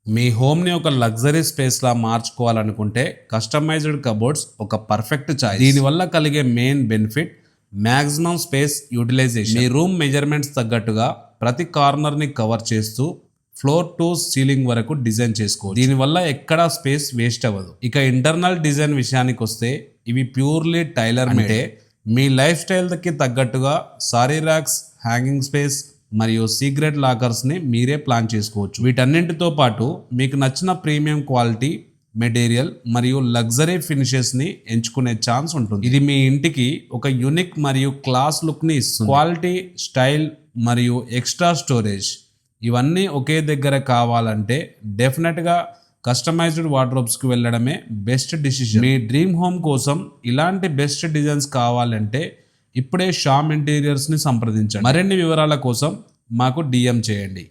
మీ హోమ్ని ఒక లగ్జరీ స్పేస్లా మార్చుకోవాలనుకుంటే కస్టమైజ్డ్ కబోర్డ్స్ ఒక పర్ఫెక్ట్ చాయిస్. దీనివల్ల కలిగే main benefit maximum space utilisation. మీ రూమ్ మెజర్మెంట్స్ తగ్గట్టుగా ప్రతి కార్నర్ని కవర్ చేస్తూ ఫ్లోర్ టు సీలింగ్ వరకు డిజైన్ చేసుకోవచ్చు. దీనివల్ల ఎక్కడా స్పేస్ వేస్ట్ అవ్వదు. ఇక ఇంటర్నల్ డిజైన్ విషయానికి వస్తే ఇవి ప్యూర్లీ టైలర్ మేడ్. మీ లైఫ్ స్టైల్కి తగ్గట్టుగా సారీ ర్యాక్స్, హ్యాంగింగ్ స్పేస్ మరియు సీక్రెట్ లాకర్స్ని మీరే ప్లాన్ చేసుకోవచ్చు. వీటన్నింటితో పాటు మీకు నచ్చిన ప్రీమియం క్వాలిటీ మెటీరియల్ మరియు లగ్జరీ ఫినిషెస్ని ఎంచుకునే ఛాన్స్ ఉంటుంది. ఇది మీ ఇంటికి ఒక యూనిక్ మరియు క్లాస్ లుక్ని ఇస్తుంది. క్వాలిటీ, స్టైల్ మరియు ఎక్స్ట్రా స్టోరేజ్ ఇవన్నీ ఒకే దగ్గర కావాలంటే డెఫినెట్గా కస్టమైజ్డ్ వార్డ్రోబ్స్కి వెళ్ళడమే బెస్ట్ డిసిషన్. మీ డ్రీమ్ హోమ్ కోసం ఇలాంటి బెస్ట్ డిజైన్స్ కావాలంటే ఇప్పుడే శ్యామ్ ఇంటీరియర్స్ని సంప్రదించండి. మరిన్ని వివరాల కోసం మాకు DM చేయండి.